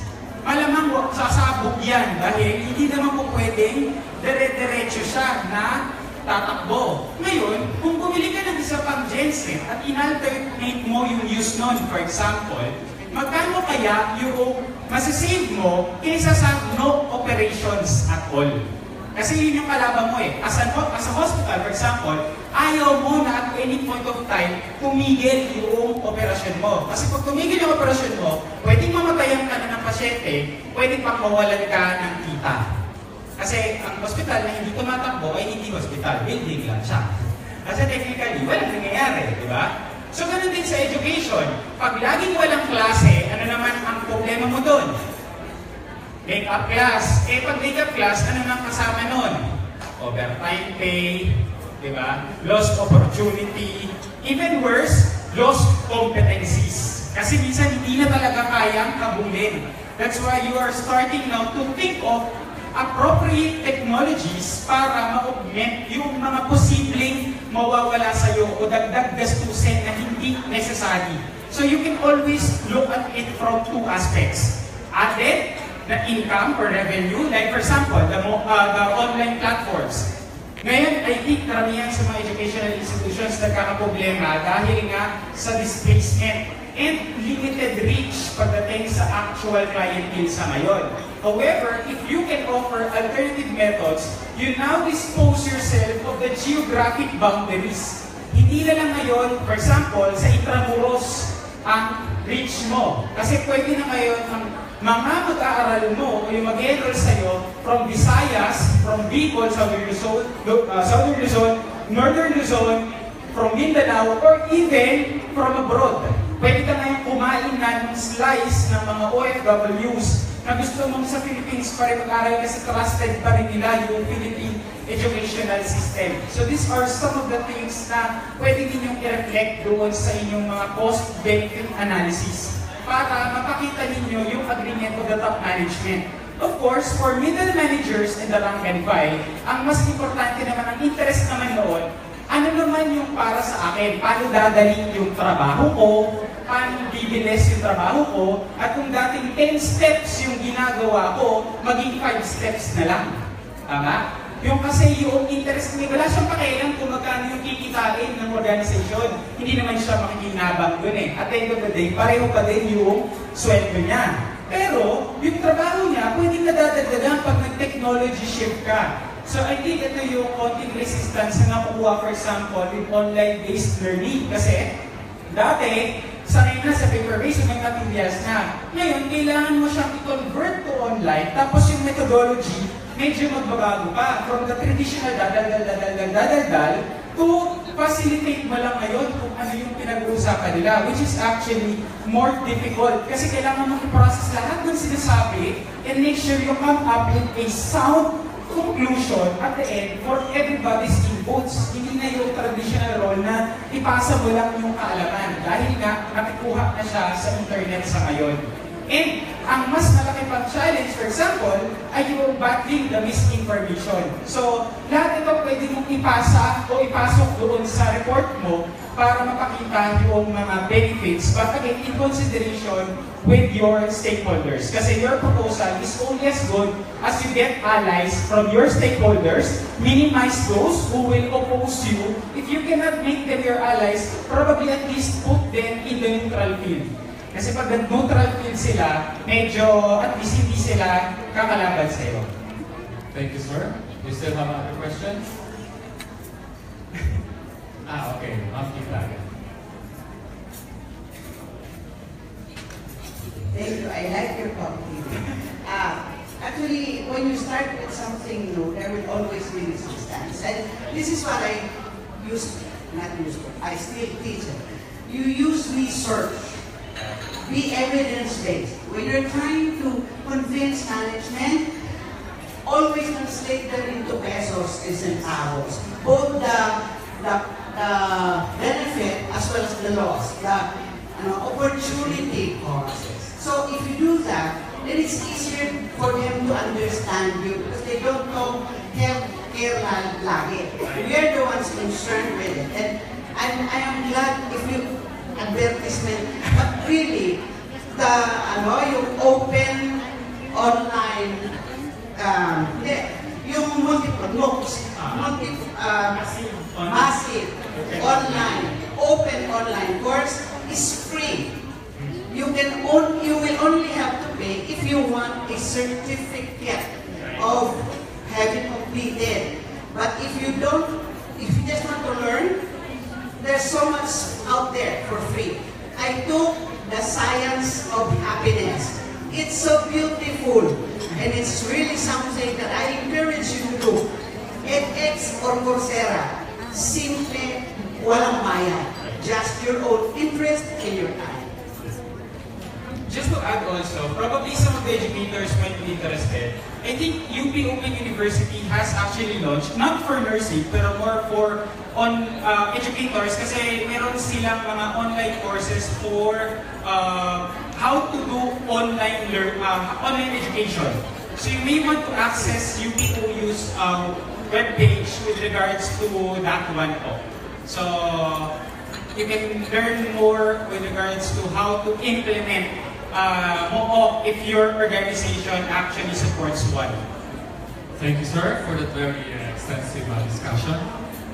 Malamang sasabog yan dahil hindi naman po pwedeng dire-diretso siya na tatakbo. Ngayon, kung bumili ka ng isa pang genset at in-alternate mo yung use nun, for example, magkano kaya yung masasave mo kaysa sa no operations at all? Kasi yun yung kalaban mo eh. As a hospital, for example, ayaw mo na at any point of time tumigil yung operasyon mo. Kasi pag tumigil yung operasyon mo, pwedeng mamatayan ka na ng pasyente, pwedeng pang mawalan ka ng kita. Kasi ang hospital na hindi tumatakbo ay hindi hospital, building lang siya. Kasi technically, walang nangyayari, di ba? So ganun din sa education. Pag laging walang klase, ano naman ang problema mo doon? Make-up class. Eh, pag make-up class, ano nang kasama nun? Overtime pay, di ba? Lost opportunity. Even worse, lost competencies. Kasi minsan hindi na talaga kayang kabulin. That's why you are starting now to think of appropriate technologies para ma-augment yung mga posibleng mawawala sa'yo o dagdag gastusin na hindi necessary. So you can always look at it from two aspects. Added, the income or revenue, like for example, the online platforms. Ngayon, I think karamihan sa mga educational institutions nagkakaproblema dahil nga sa displacement. and limited reach pagdating sa actual clientele sa ngayon. However, if you can offer alternative methods, you now dispose yourself of the geographic boundaries. Hindi na lang ngayon, for example, sa Intramuros ang reach mo. Kasi pwede na ngayon ang mga mag-aaral mo o yung mag-enroll sa'yo from Visayas, from Bicol, Southern Luzon, Northern Luzon, from Mindanao, or even from abroad. Pwede ka ngayon kumain na ng slice ng mga OFWs na gusto mong sa Philippines pa rin mag-aaral kasi trusted pa rin nila yung Philippine educational system. So these are some of the things na pwede ninyong i-reflect doon sa inyong mga cost-benefit analysis para mapakita ninyo yung agreement of the top management. Of course, for middle managers and the rank and file, ang mas importante naman, ang interest naman noon, ano naman yung para sa akin? Paano dadali yung trabaho ko? Paano bibilis yung trabaho ko? At kung dating 10 steps yung ginagawa ko, maging 5 steps na lang. Tama? Yung kasi yung interest niya, wala siyang pakialam kung magkano yung kikitain ng organisasyon. Hindi naman siya makikinabang dun eh. At the end of the day, pareho pa din yung sweldo niya. Pero, yung trabaho niya, pwedeng nadadagdagan pag nag-technology shift ka. So I think ito yung konting resistance na nakukuha, for example, with online-based learning. Kasi, dati, sanay na sa paper-based, may materials na. Ngayon, kailangan mo siyang i-convert to online, tapos yung methodology, medyo magbabago pa. From the traditional dadal, to facilitate mo lang ngayon kung ano yung pinag-uusapan nila, which is actually more difficult. Kasi kailangan mo i-process lahat ng sinasabi and make sure you come up with a sound conclusion at the end for everybody's inputs. Hindi na yung traditional role na ipasa mo lang yung kaalaman dahil nga nakikuha na siya sa internet sa ngayon. And ang mas malaki pang challenge, for example, ay yung battling the misinformation. So, lahat ito pwede mong ipasa o ipasok doon sa report mo para mapakita yung mga benefits, but again, in consideration with your stakeholders. Kasi your proposal is only as good as you get allies from your stakeholders, minimize those who will oppose you. If you cannot make them your allies, probably at least put them in the neutral field. Kasi pag neutral field sila, medyo at least hindi sila kakalaban sa'yo. Thank you, sir. You still have other questions? Okay. Ma'am Kitlaga. Thank you. I like your talking. Actually, when you start with something new, there will always be resistance. And this is what I still teach it. You use research. Be evidence-based. When you're trying to convince management, always translate them into pesos and centavos. Both the benefit as well as the loss, the opportunity cost. So if you do that, then it's easier for them to understand you because they don't know healthcare lagi. We are the ones concerned with it. And I am glad if you advertisement, but really, yung open online, yung multiple MOOCs, massive online, open online course is free. You will only have to pay if you want a certificate of having completed. But if you just want to learn, there's so much out there for free. I took the science of happiness. It's so beautiful, and it's really something that I encourage you to do. edX or Coursera, simple, walang bayad. Just your own interest and your time. Just to add also, probably some of the educators might be interested. I think UP Open University has actually launched, not for nursing, pero more for educators kasi meron silang mga online courses for how to do online education. So you may want to access UPOU's webpage with regards to that one po. So you can learn more with regards to how to implement if your organization actually supports one. Thank you, sir, for that very extensive discussion.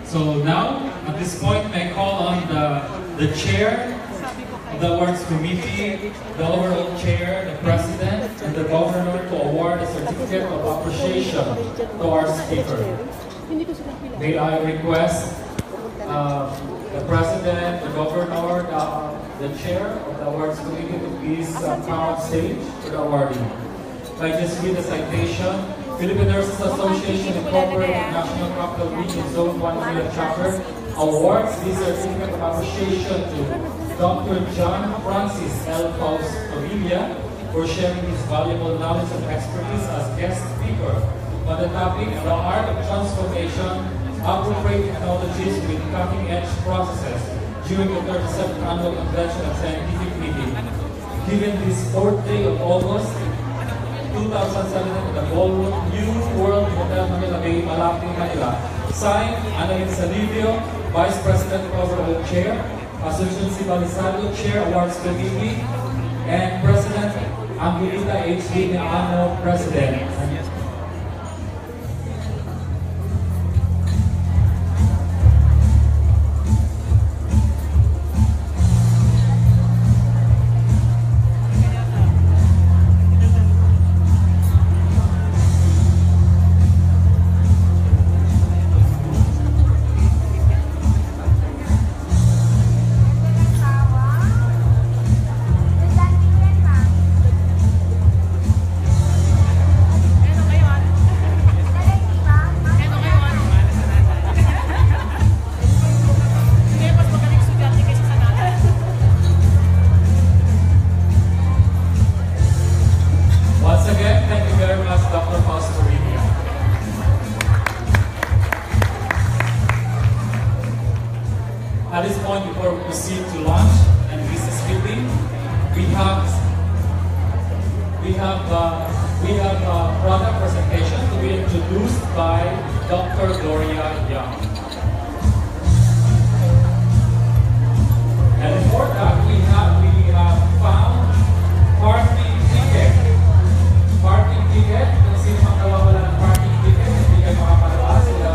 So now, at this point, may I call on the chair the awards committee, the overall chair, the president, and the governor to award a certificate of appreciation to our speaker. May I request the president, the governor, the chair of the awards committee to please come on stage to the awardee. I just read the citation. Philippine Nurses Association Incorporated National Capital Region Zone 1 Manila Chapter awards this certificate of appreciation to Dr. John Francis L. Faust Avilla for sharing his valuable knowledge and expertise as guest speaker on the topic, the art of transformation, appropriate technologies with cutting-edge processes during the 37th Annual Convention of Scientific Meeting. Given this 4th day of August 2017 in the Ballroom, New World Hotel Manila Bay, Malapit, Manila. Signed, Annalyn Salivio, Vice President, Overall Chair, Asuncion C. Balisado, Chair, Awards Committee, and President Angelita H. D. Meano, President. At this point, before we proceed to lunch and business meeting, we have a product presentation to be introduced by Dr. Gloria Young. And before that, we have found parking ticket. Parking ticket. Kung sino mang nawawala ng parking ticket, hindi kayo makapalawas sila.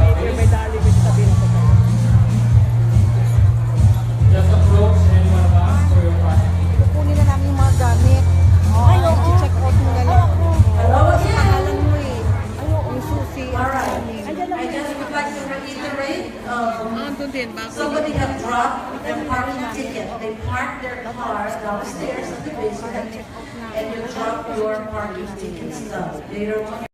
Just approach anyone of us for your parking ticket. Kukunin na namin yung mga gamit. Ay, oo. I-check out mo na lang. Hello again. Pangalan mo eh. Yung susi. Alright, I just would like to reiterate, somebody have dropped their parking ticket. They parked their car downstairs at the basement and you drop your parking tickets down. Later on.